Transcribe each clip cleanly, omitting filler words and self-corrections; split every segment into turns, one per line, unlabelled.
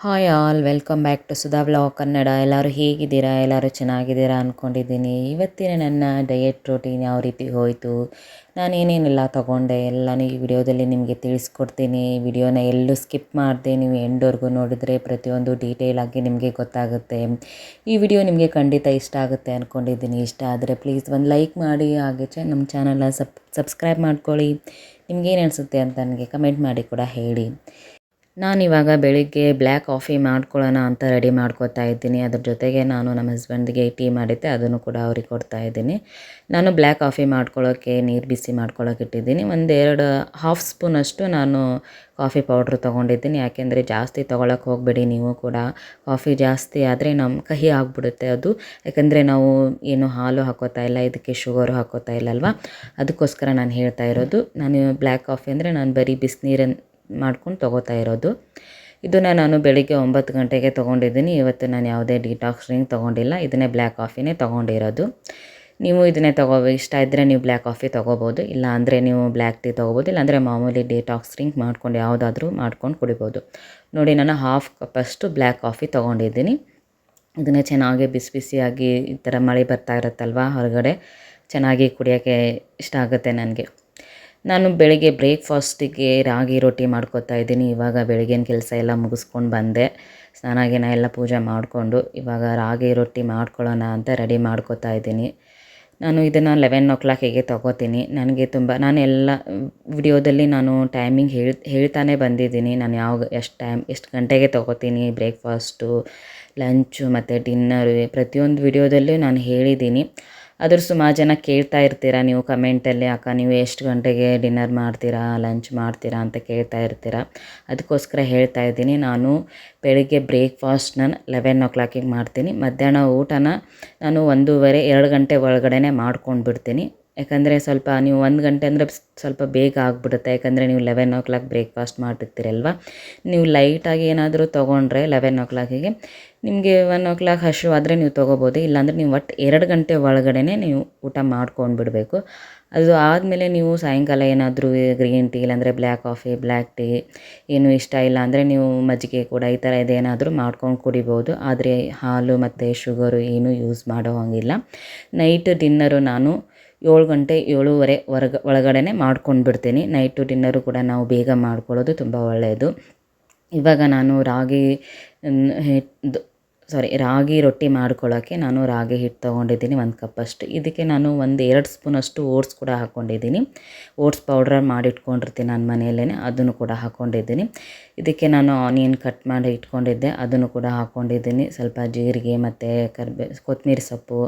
Hi all welcome back to Sudha vlog Kannada. ಎಲ್ಲರೂ ಹೇಗಿದ್ದೀರಾ? ಎಲ್ಲರೂ ಚೆನ್ನಾಗಿದ್ದೀರಾ ಅಂದ್ಕೊಂಡಿದ್ದೀನಿ. ಇವತ್ತಿನ ನನ್ನ ಡಯೆಟ್ ರೂಟೀನ್ ಯಾವ ರೀತಿ ಹೋಯಿತು, ನಾನು ಏನೇನೆಲ್ಲ ತೊಗೊಂಡೆ ಎಲ್ಲನೂ ಈ ವಿಡಿಯೋದಲ್ಲಿ ನಿಮಗೆ ತಿಳಿಸ್ಕೊಡ್ತೀನಿ. ವಿಡಿಯೋನ ಎಲ್ಲೂ ಸ್ಕಿಪ್ ಮಾಡಿದೆ ನೀವು ಎಂಡ್ವರೆಗೂ ನೋಡಿದರೆ ಪ್ರತಿಯೊಂದು ಡೀಟೇಲ್ ಆಗಿ ನಿಮಗೆ ಗೊತ್ತಾಗುತ್ತೆ. ಈ ವಿಡಿಯೋ ನಿಮಗೆ ಖಂಡಿತ ಇಷ್ಟ ಆಗುತ್ತೆ ಅಂದ್ಕೊಂಡಿದ್ದೀನಿ. ಇಷ್ಟ ಆದರೆ ಪ್ಲೀಸ್ ಒಂದು ಲೈಕ್ ಮಾಡಿ, ಹಾಗೆ ನಮ್ಮ ಚಾನಲ್ನ ಸಬ್ಸ್ಕ್ರೈಬ್ ಮಾಡ್ಕೊಳ್ಳಿ. ನಿಮ್ಗೇನು ಅನಿಸುತ್ತೆ ಅಂತ ನನಗೆ ಕಮೆಂಟ್ ಮಾಡಿ ಕೂಡ ಹೇಳಿ. ನಾನಿವಾಗ ಬೆಳಿಗ್ಗೆ ಬ್ಲ್ಯಾಕ್ ಕಾಫಿ ಮಾಡ್ಕೊಳ್ಳೋಣ ಅಂತ ರೆಡಿ ಮಾಡ್ಕೊತಾ ಇದ್ದೀನಿ. ಅದ್ರ ಜೊತೆಗೆ ನಾನು ನಮ್ಮ ಹಸ್ಬೆಂಡ್ಗೆ ಟೀ ಮಾಡಿದ್ದೆ, ಅದನ್ನು ಕೂಡ ಅವ್ರಿಗೆ ಕೊಡ್ತಾ ಇದ್ದೀನಿ. ನಾನು ಬ್ಲ್ಯಾಕ್ ಕಾಫಿ ಮಾಡ್ಕೊಳ್ಳೋಕ್ಕೆ ನೀರು ಬಿಸಿ ಮಾಡ್ಕೊಳ್ಳೋಕೆ ಇಟ್ಟಿದ್ದೀನಿ. ಒಂದೆರಡು ಹಾಫ್ ಸ್ಪೂನಷ್ಟು ನಾನು ಕಾಫಿ ಪೌಡ್ರ್ ತೊಗೊಂಡಿದ್ದೀನಿ. ಯಾಕೆಂದರೆ ಜಾಸ್ತಿ ತೊಗೊಳಕ್ಕೆ ಹೋಗಬೇಡಿ ನೀವು ಕೂಡ. ಕಾಫಿ ಜಾಸ್ತಿ ಆದರೆ ನಮ್ಮ ಕಹಿ ಆಗಿಬಿಡುತ್ತೆ ಅದು. ಯಾಕಂದರೆ ನಾವು ಏನು ಹಾಲು ಹಾಕೋತಾ ಇಲ್ಲ, ಇದಕ್ಕೆ ಶುಗರು ಹಾಕೋತಾ ಇಲ್ಲಲ್ವ, ಅದಕ್ಕೋಸ್ಕರ ನಾನು ಹೇಳ್ತಾ ಇರೋದು. ನಾನು ಬ್ಲ್ಯಾಕ್ ಕಾಫಿ ಅಂದರೆ ನಾನು ಬರೀ ಬಿಸಿನೀರನ್ನು ಮಾಡ್ಕೊಂಡು ತೊಗೋತಾ ಇರೋದು. ಇದನ್ನು ನಾನು ಬೆಳಿಗ್ಗೆ 9 ಗಂಟೆಗೆ ತೊಗೊಂಡಿದ್ದೀನಿ. ಇವತ್ತು ನಾನು ಯಾವುದೇ ಡಿಟಾಕ್ಸ್ ಡ್ರಿಂಕ್ ತೊಗೊಂಡಿಲ್ಲ, ಇದನ್ನೇ ಬ್ಲ್ಯಾಕ್ ಕಾಫಿನೇ ತೊಗೊಂಡಿರೋದು. ನೀವು ಇದನ್ನೇ ಇಷ್ಟ ಇದ್ದರೆ ನೀವು ಬ್ಲ್ಯಾಕ್ ಕಾಫಿ ತೊಗೋಬೋದು, ಇಲ್ಲ ಅಂದರೆ ನೀವು ಬ್ಲ್ಯಾಕ್ ಟೀ ತೊಗೋಬೋದು, ಇಲ್ಲಾಂದರೆ ಮಾಮೂಲಿ ಡಿಟಾಕ್ಸ್ ಡ್ರಿಂಕ್ ಮಾಡ್ಕೊಂಡು ಯಾವುದಾದ್ರೂ ಮಾಡ್ಕೊಂಡು ಕುಡಿಬೋದು. ನೋಡಿ, ನಾನು ಹಾಫ್ ಕಪ್ಪಷ್ಟು ಬ್ಲ್ಯಾಕ್ ಕಾಫಿ ತೊಗೊಂಡಿದ್ದೀನಿ. ಇದನ್ನೇ ಚೆನ್ನಾಗಿ ಬಿಸಿ ಬಿಸಿಯಾಗಿ ಈ ಥರ ಮಳೆ ಬರ್ತಾ ಇರುತ್ತಲ್ವ ಹೊರಗಡೆ, ಚೆನ್ನಾಗಿ ಕುಡಿಯೋಕ್ಕೆ ಇಷ್ಟ ಆಗುತ್ತೆ ನನಗೆ. ನಾನು ಬೆಳಿಗ್ಗೆ ಬ್ರೇಕ್ಫಾಸ್ಟಿಗೆ ರಾಗಿ ರೊಟ್ಟಿ ಮಾಡ್ಕೊತಾ ಇದ್ದೀನಿ. ಇವಾಗ ಬೆಳಗಿನ ಕೆಲಸ ಎಲ್ಲ ಮುಗಿಸ್ಕೊಂಡು ಬಂದೆ, ಸ್ನಾನ ಎಲ್ಲ ಪೂಜೆ ಮಾಡಿಕೊಂಡು ಇವಾಗ ರಾಗಿ ರೊಟ್ಟಿ ಮಾಡ್ಕೊಳ್ಳೋಣ ಅಂತ ರೆಡಿ ಮಾಡ್ಕೊತಾ ಇದ್ದೀನಿ. ನಾನು ಇದನ್ನು 11 ತೊಗೋತೀನಿ. ನನಗೆ ನಾನು ಎಲ್ಲ ವಿಡಿಯೋದಲ್ಲಿ ನಾನು ಟೈಮಿಂಗ್ ಹೇಳ್ತಾನೆ ಬಂದಿದ್ದೀನಿ. ನಾನು ಎಷ್ಟು ಗಂಟೆಗೆ ತೊಗೋತೀನಿ ಬ್ರೇಕ್ಫಾಸ್ಟು, ಲಂಚು ಮತ್ತು ಡಿನ್ನರು, ಪ್ರತಿಯೊಂದು ವಿಡಿಯೋದಲ್ಲೂ ನಾನು ಹೇಳಿದ್ದೀನಿ. ಆದರೂ ಸುಮಾರು ಜನ ಕೇಳ್ತಾ ಇರ್ತೀರ ನೀವು ಕಮೆಂಟಲ್ಲಿ, ಅಕ್ಕ ನೀವು ಎಷ್ಟು ಗಂಟೆಗೆ ಡಿನ್ನರ್ ಮಾಡ್ತೀರಾ, ಲಂಚ್ ಮಾಡ್ತೀರಾ ಅಂತ ಕೇಳ್ತಾ ಇರ್ತೀರ. ಅದಕ್ಕೋಸ್ಕರ ಹೇಳ್ತಾ ಇದ್ದೀನಿ. ನಾನು ಬೆಳಿಗ್ಗೆ ಬ್ರೇಕ್ಫಾಸ್ಟ್ನ 11 ಮಾಡ್ತೀನಿ. ಮಧ್ಯಾಹ್ನ ಊಟನ ನಾನು 1:30-2 ಗಂಟೆ ಒಳಗಡೆ ಮಾಡ್ಕೊಂಡು ಬಿಡ್ತೀನಿ. ಯಾಕಂದರೆ ಸ್ವಲ್ಪ ನೀವು 1 ಗಂಟೆ ಅಂದರೆ ಸ್ವಲ್ಪ ಬೇಗ ಆಗಿಬಿಡುತ್ತೆ. ಯಾಕಂದರೆ ನೀವು 11 ಬ್ರೇಕ್ಫಾಸ್ಟ್ ಮಾಡಿರ್ತೀರಲ್ವ. ನೀವು ಲೈಟಾಗಿ ಏನಾದರೂ ತೊಗೊಂಡ್ರೆ 11 ನಿಮಗೆ 1 ಹಸಿವಾದರೆ ನೀವು ತೊಗೋಬೋದು. ಇಲ್ಲಾಂದರೆ ನೀವು ಒಟ್ಟು 2 ಗಂಟೆ ಒಳಗಡೆ ನೀವು ಊಟ ಮಾಡ್ಕೊಂಡು ಬಿಡಬೇಕು. ಅದು ಆದಮೇಲೆ ನೀವು ಸಾಯಂಕಾಲ ಏನಾದರೂ ಗ್ರೀನ್ ಟೀ, ಇಲ್ಲಾಂದರೆ ಬ್ಲ್ಯಾಕ್ ಕಾಫಿ, ಬ್ಲ್ಯಾಕ್ ಟೀ ಏನು ಇಷ್ಟ ಇಲ್ಲ ಅಂದರೆ ನೀವು ಮಜ್ಜಿಗೆ ಕೂಡ ಈ ಥರ ಇದೇನಾದರೂ ಮಾಡ್ಕೊಂಡು ಕುಡಿಬೋದು. ಆದರೆ ಹಾಲು ಮತ್ತು ಶುಗರು ಏನೂ ಯೂಸ್ ಮಾಡೋ ಹಾಗಿಲ್ಲ. ನೈಟ್ ಡಿನ್ನರು ನಾನು 7 ಗಂಟೆ 7:30 ಒಳಗಡೆ ಮಾಡ್ಕೊಂಡು ಬಿಡ್ತೀನಿ. ನೈಟು ಡಿನ್ನರು ಕೂಡ ನಾವು ಬೇಗ ಮಾಡ್ಕೊಳ್ಳೋದು ತುಂಬ ಒಳ್ಳೆಯದು. ಇವಾಗ ನಾನು ರಾಗಿ ರೊಟ್ಟಿ ಮಾಡ್ಕೊಳ್ಳೋಕ್ಕೆ ನಾನು ರಾಗಿ ಹಿಟ್ಟು ತೊಗೊಂಡಿದ್ದೀನಿ 1 ಕಪ್ಪಷ್ಟು. ಇದಕ್ಕೆ ನಾನು 1-2 ಸ್ಪೂನಷ್ಟು ಓಟ್ಸ್ ಕೂಡ ಹಾಕ್ಕೊಂಡಿದ್ದೀನಿ. ಓಟ್ಸ್ ಪೌಡ್ರ್ ಮಾಡಿಟ್ಕೊಂಡಿರ್ತೀನಿ ನಾನು ಮನೆಯಲ್ಲೇ, ಅದನ್ನು ಕೂಡ ಹಾಕ್ಕೊಂಡಿದ್ದೀನಿ. ಇದಕ್ಕೆ ನಾನು ಆನಿಯನ್ ಕಟ್ ಮಾಡಿ ಇಟ್ಕೊಂಡಿದ್ದೆ, ಅದನ್ನು ಕೂಡ ಹಾಕ್ಕೊಂಡಿದ್ದೀನಿ. ಸ್ವಲ್ಪ ಜೀರಿಗೆ ಮತ್ತು ಕೊತ್ತಂಬರಿ ಸೊಪ್ಪು,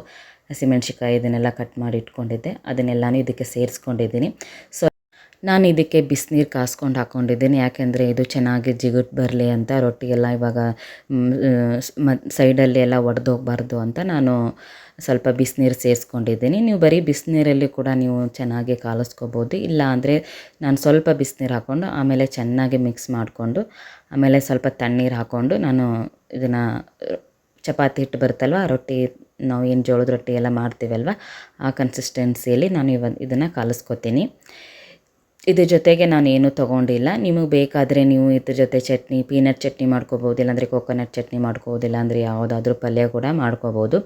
ಹಸಿಮೆಣ್ಸಿಕಾಯಿ ಇದನ್ನೆಲ್ಲ ಕಟ್ ಮಾಡಿ ಇಟ್ಕೊಂಡಿದ್ದೆ, ಅದನ್ನೆಲ್ಲನೂ ಇದಕ್ಕೆ ಸೇರಿಸ್ಕೊಂಡಿದ್ದೀನಿ. ನಾನು ಇದಕ್ಕೆ ಬಿಸಿನೀರು ಕಾಸ್ಕೊಂಡು ಹಾಕ್ಕೊಂಡಿದ್ದೀನಿ. ಯಾಕೆಂದರೆ ಇದು ಚೆನ್ನಾಗಿ ಜಿಗುಟು ಬರಲಿ ಅಂತ, ರೊಟ್ಟಿಗೆಲ್ಲ ಇವಾಗ ಸೈಡಲ್ಲಿ ಎಲ್ಲ ಒಡೆದೋಗ್ಬಾರ್ದು ಅಂತ ನಾನು ಸ್ವಲ್ಪ ಬಿಸಿನೀರು ಸೇರಿಸ್ಕೊಂಡಿದ್ದೀನಿ. ನೀವು ಬರೀ ಬಿಸಿನೀರಲ್ಲಿ ಕೂಡ ನೀವು ಚೆನ್ನಾಗಿ ಕಾಲಿಸ್ಕೋಬೋದು. ಇಲ್ಲ ಅಂದರೆ ನಾನು ಸ್ವಲ್ಪ ಬಿಸಿನೀರು ಹಾಕ್ಕೊಂಡು ಆಮೇಲೆ ಚೆನ್ನಾಗಿ ಮಿಕ್ಸ್ ಮಾಡಿಕೊಂಡು ಆಮೇಲೆ ಸ್ವಲ್ಪ ತಣ್ಣೀರು ಹಾಕ್ಕೊಂಡು ನಾನು ಇದನ್ನು ಚಪಾತಿ ಹಿಟ್ಟು ಬರುತ್ತಲ್ವ, ರೊಟ್ಟಿ ನಾವು ಏನು ಜೋಳದ ರೊಟ್ಟಿ ಎಲ್ಲ ಮಾಡ್ತೀವಲ್ವ, ಆ ಕನ್ಸಿಸ್ಟೆನ್ಸಿಯಲ್ಲಿ ನಾನು ಇದನ್ನು ಕಾಲಿಸ್ಕೊತೀನಿ. ಇದ್ರ ಜೊತೆಗೆ ನಾನು ಏನೂ ತೊಗೊಂಡಿಲ್ಲ. ನಿಮಗೆ ಬೇಕಾದರೆ ನೀವು ಇದ್ರ ಜೊತೆ ಚಟ್ನಿ, ಪೀನಟ್ ಚಟ್ನಿ ಮಾಡ್ಕೋಬೋದು, ಇಲ್ಲಾಂದರೆ ಕೋಕೋನಟ್ ಚಟ್ನಿ ಮಾಡ್ಕೋಬೋದು, ಇಲ್ಲಾಂದರೆ ಯಾವುದಾದ್ರೂ ಪಲ್ಯ ಕೂಡ ಮಾಡ್ಕೋಬೋದು.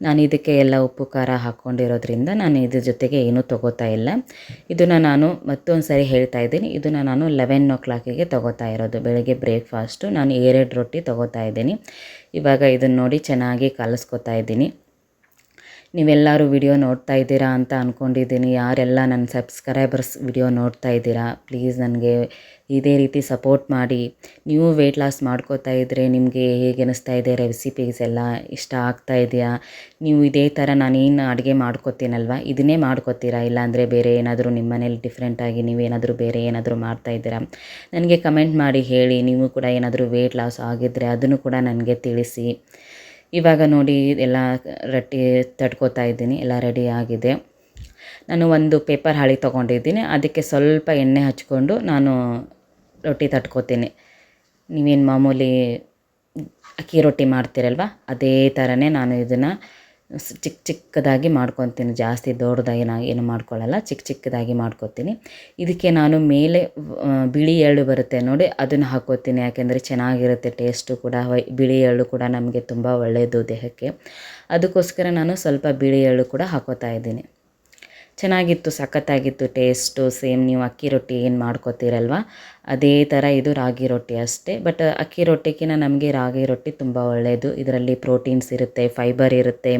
ನಾನು ಇದಕ್ಕೆ ಎಲ್ಲ ಉಪ್ಪು ಖಾರ ಹಾಕ್ಕೊಂಡಿರೋದ್ರಿಂದ ನಾನು ಇದ್ರ ಜೊತೆಗೆ ಏನೂ ತೊಗೋತಾ ಇಲ್ಲ. ಇದನ್ನು ನಾನು ಮತ್ತೊಂದು ಸರಿ ಹೇಳ್ತಾ ಇದ್ದೀನಿ, ಇದನ್ನು ನಾನು 11 ತೊಗೋತಾ ಇರೋದು. ಬೆಳಗ್ಗೆ ಬ್ರೇಕ್ಫಾಸ್ಟು ನಾನು 2 ರೊಟ್ಟಿ ತೊಗೋತಾ ಇದ್ದೀನಿ. ಇವಾಗ ಇದನ್ನು ನೋಡಿ ಚೆನ್ನಾಗಿ ಕಲಿಸ್ಕೊತಾ ಇದ್ದೀನಿ. ನೀವೆಲ್ಲರೂ ವಿಡಿಯೋ ನೋಡ್ತಾ ಇದ್ದೀರಾ ಅಂತ ಅಂದ್ಕೊಂಡಿದ್ದೀನಿ. ಯಾರೆಲ್ಲ ನನ್ನ ಸಬ್ಸ್ಕ್ರೈಬರ್ಸ್ ವಿಡಿಯೋ ನೋಡ್ತಾ ಇದ್ದೀರಾ, ಪ್ಲೀಸ್ ನನಗೆ ಇದೇ ರೀತಿ ಸಪೋರ್ಟ್ ಮಾಡಿ. ನೀವು ವೆಯ್ಟ್ ಲಾಸ್ ಮಾಡ್ಕೋತಾ ಇದ್ದರೆ ನಿಮಗೆ ಹೇಗೆ ಅನ್ನಿಸ್ತಾ ಇದೆ, ರೆಸಿಪೀಸ್ ಎಲ್ಲ ಇಷ್ಟ ಆಗ್ತಾ ಇದೆಯಾ? ನೀವು ಇದೇ ಥರ ನಾನೇನು ಅಡುಗೆ ಮಾಡ್ಕೋತೀನಲ್ವ, ಇದನ್ನೇ ಮಾಡ್ಕೋತೀರಾ? ಇಲ್ಲಾಂದರೆ ಬೇರೆ ಏನಾದರೂ ನಿಮ್ಮ ಮನೇಲಿ ಡಿಫ್ರೆಂಟಾಗಿ ನೀವೇನಾದರೂ ಬೇರೆ ಏನಾದರೂ ಮಾಡ್ತಾಯಿದ್ದೀರಾ? ನನಗೆ ಕಮೆಂಟ್ ಮಾಡಿ ಹೇಳಿ. ನೀವು ಕೂಡ ಏನಾದರೂ ವೆಯ್ಟ್ ಲಾಸ್ ಆಗಿದ್ದರೆ ಅದನ್ನು ಕೂಡ ನನಗೆ ತಿಳಿಸಿ. ಇವಾಗ ನೋಡಿ ಎಲ್ಲ ರೊಟ್ಟಿ ತಟ್ಕೋತಾ ಇದ್ದೀನಿ, ಎಲ್ಲ ರೆಡಿ ಆಗಿದೆ. ನಾನು ಒಂದು ಪೇಪರ್ ಹಾಳೆ ತೊಗೊಂಡಿದ್ದೀನಿ, ಅದಕ್ಕೆ ಸ್ವಲ್ಪ ಎಣ್ಣೆ ಹಚ್ಕೊಂಡು ನಾನು ರೊಟ್ಟಿ ತಟ್ಕೋತೀನಿ. ನೀವೇನು ಮಾಮೂಲಿ ಅಕ್ಕಿ ರೊಟ್ಟಿ ಮಾಡ್ತೀರಲ್ವ, ಅದೇ ಥರನೇ ನಾನು ಇದನ್ನು ಚಿಕ್ಕ ಚಿಕ್ಕದಾಗಿ ಮಾಡ್ಕೊತೀನಿ, ಜಾಸ್ತಿ ದೊಡ್ಡದಾಗಿ ಏನು ಮಾಡ್ಕೊಳ್ಳಲ್ಲ, ಚಿಕ್ಕ ಚಿಕ್ಕದಾಗಿ ಮಾಡ್ಕೊತೀನಿ. ಇದಕ್ಕೆ ನಾನು ಮೇಲೆ ಬಿಳಿ ಎಳ್ಳು ಬರುತ್ತೆ ನೋಡಿ, ಅದನ್ನು ಹಾಕ್ಕೋತೀನಿ. ಯಾಕೆಂದರೆ ಚೆನ್ನಾಗಿರುತ್ತೆ ಟೇಸ್ಟು ಕೂಡ. ಬಿಳಿ ಎಳ್ಳು ಕೂಡ ನಮಗೆ ತುಂಬ ಒಳ್ಳೆಯದು ದೇಹಕ್ಕೆ. ಅದಕ್ಕೋಸ್ಕರ ನಾನು ಸ್ವಲ್ಪ ಬಿಳಿ ಎಳ್ಳು ಕೂಡ ಹಾಕ್ಕೋತಾ ಇದ್ದೀನಿ. ಚೆನ್ನಾಗಿತ್ತು, ಸಖತ್ತಾಗಿತ್ತು ಟೇಸ್ಟು. ಸೇಮ್ ನೀವು ಅಕ್ಕಿ ರೊಟ್ಟಿ ಏನು ಮಾಡ್ಕೋತೀರಲ್ವ ಅದೇ ಥರ ಇದು ರಾಗಿ ರೊಟ್ಟಿ ಅಷ್ಟೇ. ಬಟ್ ಅಕ್ಕಿ ರೊಟ್ಟಿಗಿಂತ ನಮಗೆ ರಾಗಿ ರೊಟ್ಟಿ ತುಂಬ ಒಳ್ಳೆಯದು. ಇದರಲ್ಲಿ ಪ್ರೋಟೀನ್ಸ್ ಇರುತ್ತೆ, ಫೈಬರ್ ಇರುತ್ತೆ.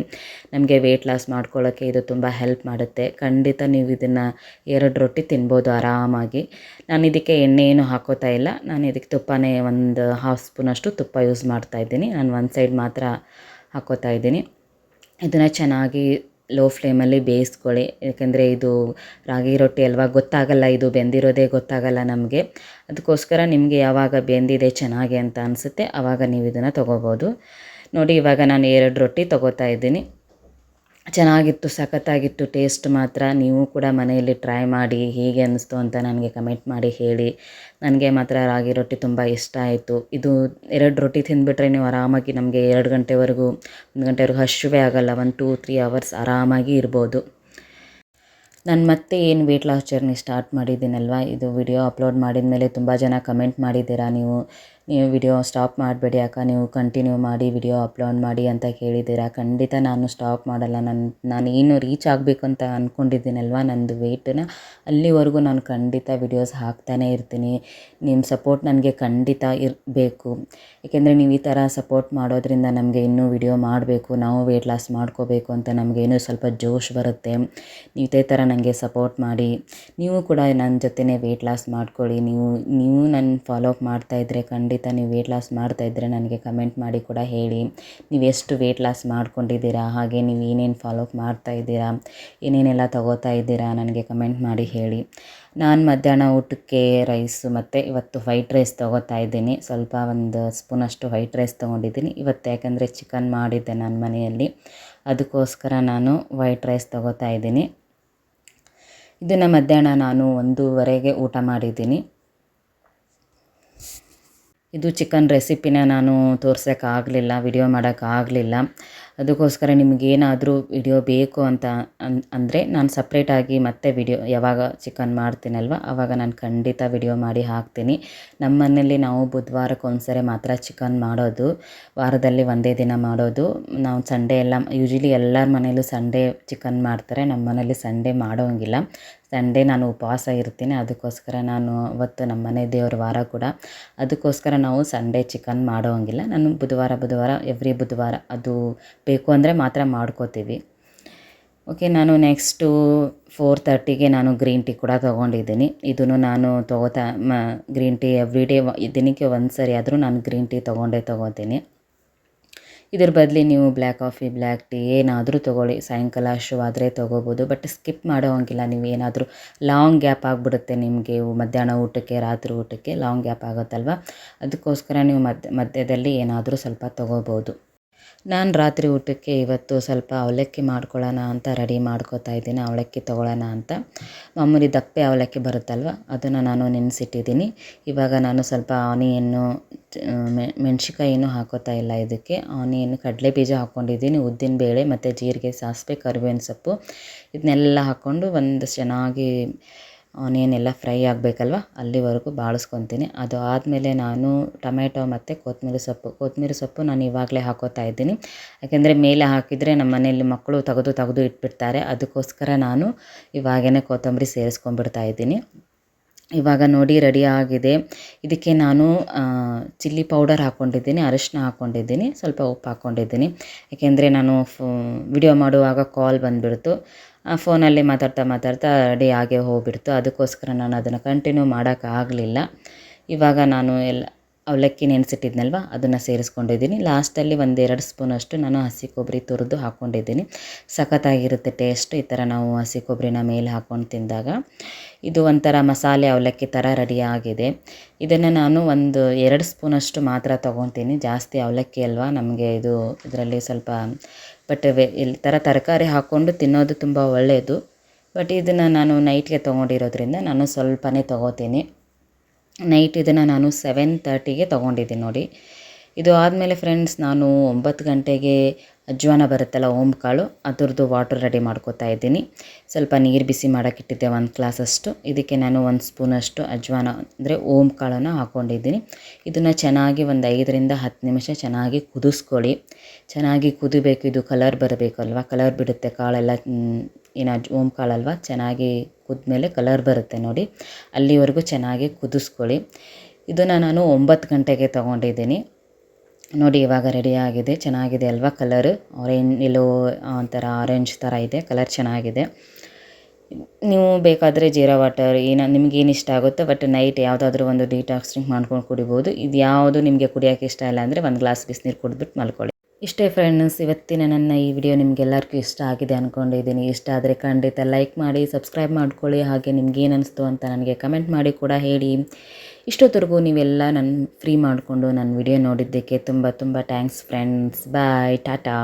ನಮಗೆ ವೆಯ್ಟ್ ಲಾಸ್ ಮಾಡ್ಕೊಳ್ಳೋಕ್ಕೆ ಇದು ತುಂಬ ಹೆಲ್ಪ್ ಮಾಡುತ್ತೆ. ಖಂಡಿತ ನೀವು ಇದನ್ನು 2 ರೊಟ್ಟಿ ತಿನ್ಬೋದು ಆರಾಮಾಗಿ. ನಾನು ಇದಕ್ಕೆ ಎಣ್ಣೆ ಏನು ಹಾಕೋತಾ ಇಲ್ಲ. ನಾನು ಇದಕ್ಕೆ ತುಪ್ಪನೇ ಒಂದು ½ ಸ್ಪೂನಷ್ಟು ತುಪ್ಪ ಯೂಸ್ ಮಾಡ್ತಾಯಿದ್ದೀನಿ. ನಾನು ಒಂದು ಸೈಡ್ ಮಾತ್ರ ಹಾಕ್ಕೋತಾ ಇದ್ದೀನಿ. ಇದನ್ನು ಚೆನ್ನಾಗಿ ಲೋ ಫ್ಲೇಮಲ್ಲಿ ಬೇಯಿಸ್ಕೊಳ್ಳಿ. ಏಕೆಂದರೆ ಇದು ರಾಗಿ ರೊಟ್ಟಿ ಅಲ್ವಾ, ಗೊತ್ತಾಗಲ್ಲ, ಇದು ಬೆಂದಿರೋದೇ ಗೊತ್ತಾಗಲ್ಲ ನಮಗೆ. ಅದಕ್ಕೋಸ್ಕರ ನಿಮಗೆ ಯಾವಾಗ ಬೆಂದಿದೆ ಚೆನ್ನಾಗಿ ಅಂತ ಅನಿಸುತ್ತೆ ಆವಾಗ ನೀವು ಇದನ್ನು ತೊಗೋಬೋದು. ನೋಡಿ, ಇವಾಗ ನಾನು 2 ರೊಟ್ಟಿ ತೊಗೋತಾ ಇದ್ದೀನಿ. ಚೆನ್ನಾಗಿತ್ತು, ಸಖತ್ತಾಗಿತ್ತು ಟೇಸ್ಟ್ ಮಾತ್ರ. ನೀವು ಕೂಡ ಮನೆಯಲ್ಲಿ ಟ್ರೈ ಮಾಡಿ ಹೇಗೆ ಅನ್ನಿಸ್ತು ಅಂತ ನನಗೆ ಕಮೆಂಟ್ ಮಾಡಿ ಹೇಳಿ. ನನಗೆ ಮಾತ್ರ ರಾಗಿ ರೊಟ್ಟಿ ತುಂಬ ಇಷ್ಟ ಆಯಿತು. ಇದು 2 ರೊಟ್ಟಿ ತಿಂದುಬಿಟ್ರೆ ನೀವು ಆರಾಮಾಗಿ ನಮಗೆ 2 ಗಂಟೆವರೆಗೂ 1 ಗಂಟೆವರೆಗೂ ಹಸಿವೇ ಆಗೋಲ್ಲ. 1-2-3 ಅವರ್ಸ್ ಆರಾಮಾಗಿ ಇರ್ಬೋದು. ನಾನು ಮತ್ತೆ ಏನು ವೆಯ್ಟ್ ಲಾಸ್ ಜರ್ನಿ ಸ್ಟಾರ್ಟ್ ಮಾಡಿದ್ದೀನಲ್ವ, ಇದು ವಿಡಿಯೋ ಅಪ್ಲೋಡ್ ಮಾಡಿದ ಮೇಲೆ ತುಂಬ ಜನ ಕಮೆಂಟ್ ಮಾಡಿದ್ದೀರಾ. ನೀವು ವಿಡಿಯೋ ಸ್ಟಾಪ್ ಮಾಡಬೇಡಿ ಅಕ್ಕ, ನೀವು ಕಂಟಿನ್ಯೂ ಮಾಡಿ, ವಿಡಿಯೋ ಅಪ್ಲೋಡ್ ಮಾಡಿ ಅಂತ ಕೇಳಿದ್ದೀರಾ. ಖಂಡಿತ ನಾನು ಸ್ಟಾಪ್ ಮಾಡಲ್ಲ. ನಾನು ಏನು ರೀಚ್ ಆಗಬೇಕು ಅಂತ ಅಂದ್ಕೊಂಡಿದ್ದೀನಲ್ವ ನಂದು ವೆಯ್ಟನ್ನ, ಅಲ್ಲಿವರೆಗೂ ನಾನು ಖಂಡಿತ ವಿಡಿಯೋಸ್ ಹಾಕ್ತಾನೇ ಇರ್ತೀನಿ. ನಿಮ್ಮ ಸಪೋರ್ಟ್ ನನಗೆ ಖಂಡಿತ ಇರಬೇಕು. ಏಕೆಂದರೆ ನೀವು ಈ ಥರ ಸಪೋರ್ಟ್ ಮಾಡೋದ್ರಿಂದ ನಮಗೆ ಇನ್ನೂ ವಿಡಿಯೋ ಮಾಡಬೇಕು, ನಾವು ವೆಯ್ಟ್ ಲಾಸ್ ಮಾಡ್ಕೋಬೇಕು ಅಂತ ನಮಗೆ ಇನ್ನೂ ಸ್ವಲ್ಪ ಜೋಶ್ ಬರುತ್ತೆ. ನೀವು ಇದೇ ಥರ ನನಗೆ ಸಪೋರ್ಟ್ ಮಾಡಿ. ನೀವು ಕೂಡ ನನ್ನ ಜೊತೆನೇ ವೆಯ್ಟ್ ಲಾಸ್ ಮಾಡ್ಕೊಳ್ಳಿ. ನೀವು ನನ್ನ ಫಾಲೋ ಅಪ್ ಮಾಡ್ತಾಯಿದ್ರೆ, ಖಂಡಿತ ನೀವು ವೆಯ್ಟ್ ಲಾಸ್ ಮಾಡ್ತಾಯಿದ್ರೆ ನನಗೆ ಕಮೆಂಟ್ ಮಾಡಿ ಕೂಡ ಹೇಳಿ. ನೀವು ಎಷ್ಟು ವೆಯ್ಟ್ ಲಾಸ್ ಮಾಡ್ಕೊಂಡಿದ್ದೀರಾ, ಹಾಗೆ ನೀವು ಏನೇನು ಫಾಲೋ ಅಪ್ ಮಾಡ್ತಾಯಿದ್ದೀರಾ, ಏನೇನೆಲ್ಲ ತಗೋತಾ ಇದ್ದೀರಾ ನನಗೆ ಕಮೆಂಟ್ ಮಾಡಿ ಹೇಳಿ. ನಾನು ಮಧ್ಯಾಹ್ನ ಊಟಕ್ಕೆ ರೈಸು ಮತ್ತು ಇವತ್ತು ವೈಟ್ ರೈಸ್ ತೊಗೋತಾ ಇದ್ದೀನಿ. ಸ್ವಲ್ಪ 1 ಸ್ಪೂನಷ್ಟು ವೈಟ್ ರೈಸ್ ತೊಗೊಂಡಿದ್ದೀನಿ ಇವತ್ತು. ಯಾಕಂದರೆ ಚಿಕನ್ ಮಾಡಿದ್ದೆ ನನ್ನ ಮನೆಯಲ್ಲಿ, ಅದಕ್ಕೋಸ್ಕರ ನಾನು ವೈಟ್ ರೈಸ್ ತೊಗೋತಾ ಇದ್ದೀನಿ. ಇದನ್ನು ಮಧ್ಯಾಹ್ನ ನಾನು 1:30ಗೆ ಊಟ ಮಾಡಿದ್ದೀನಿ. ಇದು ಚಿಕನ್ ರೆಸಿಪಿನ ನಾನು ತೋರ್ಸೋಕ್ಕಾಗಲಿಲ್ಲ, ವಿಡಿಯೋ ಮಾಡೋಕ್ಕಾಗಲಿಲ್ಲ. ಅದಕ್ಕೋಸ್ಕರ ನಿಮಗೇನಾದರೂ ವಿಡಿಯೋ ಬೇಕು ಅಂತ ಅಂದರೆ ನಾನು ಸಪ್ರೇಟಾಗಿ ಮತ್ತೆ ವಿಡಿಯೋ ಯಾವಾಗ ಚಿಕನ್ ಮಾಡ್ತೀನಲ್ವ ಆವಾಗ ನಾನು ಖಂಡಿತ ವಿಡಿಯೋ ಮಾಡಿ ಹಾಕ್ತೀನಿ. ನಮ್ಮ ಮನೆಯಲ್ಲಿ ನಾವು ಬುಧವಾರಕ್ಕೆ ಒಂದ್ಸರಿ ಮಾತ್ರ ಚಿಕನ್ ಮಾಡೋದು, ವಾರದಲ್ಲಿ ಒಂದೇ ದಿನ ಮಾಡೋದು. ನಾವು ಸಂಡೇ ಎಲ್ಲ ಯೂಶ್ವಲಿ ಎಲ್ಲರ ಮನೇಲೂ ಸಂಡೇ ಚಿಕನ್ ಮಾಡ್ತಾರೆ, ನಮ್ಮ ಮನೇಲಿ ಸಂಡೇ ಮಾಡೋಂಗಿಲ್ಲ. ಸಂಡೇ ನಾನು ಉಪವಾಸ ಇರ್ತೀನಿ, ಅದಕ್ಕೋಸ್ಕರ ನಾನು ಅವತ್ತು ನಮ್ಮ ಮನೆ ದೇವ್ರ ವಾರ ಕೂಡ, ಅದಕ್ಕೋಸ್ಕರ ನಾವು ಸಂಡೇ ಚಿಕನ್ ಮಾಡೋಂಗಿಲ್ಲ. ನಾನು ಬುಧವಾರ ಎವ್ರಿ ಬುಧವಾರ ಅದು ಬೇಕು ಅಂದರೆ ಮಾತ್ರ ಮಾಡ್ಕೋತೀವಿ. ಓಕೆ, ನಾನು ನೆಕ್ಸ್ಟು 4:30ಗೆ ನಾನು ಗ್ರೀನ್ ಟೀ ಕೂಡ ತೊಗೊಂಡಿದ್ದೀನಿ. ಇದನ್ನು ನಾನು ಗ್ರೀನ್ ಟೀ ಎವ್ರಿ ಡೇ, ದಿನಕ್ಕೆ ಒಂದು ಸರಿ ಆದರೂ ನಾನು ಗ್ರೀನ್ ಟೀ ತೊಗೋತೀನಿ. ಇದ್ರ ಬದಲು ನೀವು ಬ್ಲ್ಯಾಕ್ ಕಾಫಿ, ಬ್ಲ್ಯಾಕ್ ಟೀ ಏನಾದರೂ ತೊಗೊಳ್ಳಿ. ಸಾಯಂಕಾಲ ಹಸಿವಾದರೆ ತೊಗೋಬೋದು, ಬಟ್ ಸ್ಕಿಪ್ ಮಾಡೋ ಹಂಗಿಲ್ಲ. ನೀವು ಏನಾದರೂ ಲಾಂಗ್ ಗ್ಯಾಪ್ ಆಗಿಬಿಡುತ್ತೆ ನಿಮಗೆ, ಮಧ್ಯಾಹ್ನ ಊಟಕ್ಕೆ ರಾತ್ರಿ ಊಟಕ್ಕೆ ಲಾಂಗ್ ಗ್ಯಾಪ್ ಆಗುತ್ತಲ್ವ, ಅದಕ್ಕೋಸ್ಕರ ನೀವು ಮಧ್ಯದಲ್ಲಿ ಏನಾದರೂ ಸ್ವಲ್ಪ ತೊಗೋಬೋದು. ನಾನು ರಾತ್ರಿ ಊಟಕ್ಕೆ ಇವತ್ತು ಸ್ವಲ್ಪ ಅವಲಕ್ಕಿ ಮಾಡ್ಕೊಳ್ಳೋಣ ಅಂತ ರೆಡಿ ಮಾಡ್ಕೋತಾ ಇದ್ದೀನಿ. ಅವಲಕ್ಕಿ ತೊಗೊಳ್ಳೋಣ ಅಂತ. ಮಾಮೂಲಿ ದಪ್ಪೆ ಅವಲಕ್ಕಿ ಬರುತ್ತಲ್ವ, ಅದನ್ನು ನಾನು ನೆನೆಸಿಟ್ಟಿದ್ದೀನಿ. ಇವಾಗ ನಾನು ಸ್ವಲ್ಪ ಆನಿಯನ್ನು, ಮೆಣಸಿನ್ಕಾಯಿನೂ ಹಾಕೋತಾ ಇಲ್ಲ ಇದಕ್ಕೆ. ಆನಿಯನ್ನು, ಕಡಲೆ ಬೀಜ ಹಾಕ್ಕೊಂಡಿದ್ದೀನಿ, ಉದ್ದಿನ ಬೇಳೆ ಮತ್ತು ಜೀರಿಗೆ, ಸಾಸಿವೆ, ಕರಿಬೇವಿನ ಸೊಪ್ಪು ಇದನ್ನೆಲ್ಲ ಹಾಕ್ಕೊಂಡು ಒಂದು ಚೆನ್ನಾಗಿ ಆನಿಯನ್ ಎಲ್ಲ ಫ್ರೈ ಆಗಬೇಕಲ್ವ, ಅಲ್ಲಿವರೆಗೂ ಬಾಳಿಸ್ಕೊತೀನಿ. ಅದು ಆದಮೇಲೆ ನಾನು ಟೊಮೆಟೊ ಮತ್ತು ಕೊತ್ತಂಬರಿ ಸೊಪ್ಪು ನಾನು ಇವಾಗಲೇ ಹಾಕೋತಾ ಇದ್ದೀನಿ. ಯಾಕೆಂದರೆ ಮೇಲೆ ಹಾಕಿದರೆ ನಮ್ಮ ಮನೆಯಲ್ಲಿ ಮಕ್ಕಳು ತೆಗೆದು ಇಟ್ಬಿಡ್ತಾರೆ. ಅದಕ್ಕೋಸ್ಕರ ನಾನು ಇವಾಗೇ ಕೊತ್ತಂಬರಿ ಸೇರಿಸ್ಕೊಂಡ್ಬಿಡ್ತಾ ಇದ್ದೀನಿ. ಇವಾಗ ನೋಡಿ ರೆಡಿ ಆಗಿದೆ. ಇದಕ್ಕೆ ನಾನು ಚಿಲ್ಲಿ ಪೌಡರ್ ಹಾಕ್ಕೊಂಡಿದ್ದೀನಿ, ಅರಿಶಿನ ಹಾಕ್ಕೊಂಡಿದ್ದೀನಿ, ಸ್ವಲ್ಪ ಉಪ್ಪು ಹಾಕ್ಕೊಂಡಿದ್ದೀನಿ. ಏಕೆಂದರೆ ನಾನು ವಿಡಿಯೋ ಮಾಡುವಾಗ ಕಾಲ್ ಬಂದುಬಿಡ್ತು, ಫೋನಲ್ಲಿ ಮಾತಾಡ್ತಾ ರೆಡಿ ಆಗೇ ಹೋಗ್ಬಿಡ್ತು. ಅದಕ್ಕೋಸ್ಕರ ನಾನು ಅದನ್ನು ಕಂಟಿನ್ಯೂ ಮಾಡೋಕ್ಕಾಗಲಿಲ್ಲ. ಇವಾಗ ನಾನು ಅವಲಕ್ಕಿ ನೆನೆಸಿಟ್ಟಿದ್ನಲ್ವ ಅದನ್ನು ಸೇರಿಸ್ಕೊಂಡಿದ್ದೀನಿ. ಲಾಸ್ಟಲ್ಲಿ 1-2 ಸ್ಪೂನಷ್ಟು ನಾನು ಹಸಿ ಕೊಬ್ಬರಿ ತುರಿದು ಹಾಕ್ಕೊಂಡಿದ್ದೀನಿ. ಸಖತ್ತಾಗಿರುತ್ತೆ ಟೇಸ್ಟ್ ಈ ಥರ ನಾವು ಹಸಿ ಕೊಬ್ಬರಿನ ಮೇಲೆ ಹಾಕ್ಕೊಂಡು ತಿಂದಾಗ. ಇದು ಒಂಥರ ಮಸಾಲೆ ಅವಲಕ್ಕಿ ಥರ ರೆಡಿಯಾಗಿದೆ. ಇದನ್ನು ನಾನು 1-2 ಸ್ಪೂನಷ್ಟು ಮಾತ್ರ ತೊಗೊತೀನಿ. ಜಾಸ್ತಿ ಅವಲಕ್ಕಿ ಅಲ್ವಾ ನಮಗೆ, ಇದರಲ್ಲಿ ಸ್ವಲ್ಪ ಬಟ್ ಈ ಥರ ತರಕಾರಿ ಹಾಕ್ಕೊಂಡು ತಿನ್ನೋದು ತುಂಬ ಒಳ್ಳೆಯದು. ಬಟ್ ಇದನ್ನು ನಾನು ನೈಟ್ಗೆ ತೊಗೊಂಡಿರೋದ್ರಿಂದ ನಾನು ಸ್ವಲ್ಪನೇ ತೊಗೋತೀನಿ. ನೈಟ್ ಇದನ್ನು ನಾನು 7:30ಗೆ ತೊಗೊಂಡಿದ್ದೀನಿ ನೋಡಿ. ಇದು ಆದಮೇಲೆ ಫ್ರೆಂಡ್ಸ್ ನಾನು 9 ಗಂಟೆಗೆ ಅಜ್ವಾನ ಬರುತ್ತಲ್ಲ ಓಮ್ ಕಾಳು ಅದರದ್ದು ವಾಟರ್ ರೆಡಿ ಮಾಡ್ಕೋತಾ ಇದ್ದೀನಿ. ಸ್ವಲ್ಪ ನೀರು ಬಿಸಿ ಮಾಡೋಕ್ಕಿಟ್ಟಿದ್ದೆ 1 ಗ್ಲಾಸಷ್ಟು. ಇದಕ್ಕೆ ನಾನು 1 ಸ್ಪೂನಷ್ಟು ಅಜ್ವಾನ ಅಂದರೆ ಓಮ್ ಕಾಳನ್ನು ಹಾಕ್ಕೊಂಡಿದ್ದೀನಿ. ಇದನ್ನು ಚೆನ್ನಾಗಿ ಒಂದು 5ರಿಂದ 10 ನಿಮಿಷ ಚೆನ್ನಾಗಿ ಕುದಿಸ್ಕೊಳ್ಳಿ. ಚೆನ್ನಾಗಿ ಕುದಿಬೇಕು, ಇದು ಕಲರ್ ಬರಬೇಕಲ್ವ, ಕಲರ್ ಬಿಡುತ್ತೆ ಕಾಳೆಲ್ಲ, ಏನು ಓಮ್ ಕಾಳಲ್ವ, ಚೆನ್ನಾಗಿ ಕುದ್ಮೇಲೆ ಕಲರ್ ಬರುತ್ತೆ ನೋಡಿ, ಅಲ್ಲಿವರೆಗೂ ಚೆನ್ನಾಗಿ ಕುದಿಸ್ಕೊಳ್ಳಿ. ಇದನ್ನು ನಾನು 9 ಗಂಟೆಗೆ ತೊಗೊಂಡಿದ್ದೀನಿ. ನೋಡಿ ಇವಾಗ ರೆಡಿಯಾಗಿದೆ, ಚೆನ್ನಾಗಿದೆ ಅಲ್ವಾ ಕಲರ್, ಎಲ್ಲೋ ಒಂಥರ ಆರೆಂಜ್ ಥರ ಇದೆ, ಕಲರ್ ಚೆನ್ನಾಗಿದೆ. ನೀವು ಬೇಕಾದರೆ ಜೀರಾ ವಾಟರ್ ನಿಮಗೇನು ಇಷ್ಟ ಆಗುತ್ತೋ, ಬಟ್ ನೈಟ್ ಯಾವುದಾದ್ರೂ ಒಂದು ಡಿಟಾಕ್ಸ್ ಡ್ರಿಂಕ್ ಮಾಡ್ಕೊಂಡು ಕುಡಿಬೋದು. ಇದು ಯಾವುದು ನಿಮಗೆ ಕುಡಿಯೋಕ್ಕೆ ಇಷ್ಟ ಇಲ್ಲ ಅಂದರೆ 1 ಗ್ಲಾಸ್ ಬಿಸಿನೀರು ಕುಡಿದ್ಬಿಟ್ಟು ಮಲ್ಕೊಳ್ಳಿ. ಇಷ್ಟೇ ಫ್ರೆಂಡ್ಸ್, ಇವತ್ತಿನ ನನ್ನ ಈ ವಿಡಿಯೋ ನಿಮಗೆಲ್ಲರಿಗೂ ಇಷ್ಟ ಆಗಿದೆ ಅಂದ್ಕೊಂಡಿದ್ದೀನಿ. ಇಷ್ಟ ಆದರೆ ಖಂಡಿತ ಲೈಕ್ ಮಾಡಿ, ಸಬ್ಸ್ಕ್ರೈಬ್ ಮಾಡ್ಕೊಳ್ಳಿ. ಹಾಗೆ ನಿಮ್ಗೇನು ಅನಿಸ್ತು ಅಂತ ನನಗೆ ಕಮೆಂಟ್ ಮಾಡಿ ಕೂಡ ಹೇಳಿ. ಇಷ್ಟೊತ್ತರೆಗೂ ನೀವೆಲ್ಲ ನನ್ನ ಫ್ರೀ ಮಾಡಿಕೊಂಡು ನನ್ನ ವಿಡಿಯೋ ನೋಡಿದ್ದಕ್ಕೆ ತುಂಬ ತುಂಬ ಥ್ಯಾಂಕ್ಸ್ ಫ್ರೆಂಡ್ಸ್. ಬಾಯ್, ಟಾಟಾ.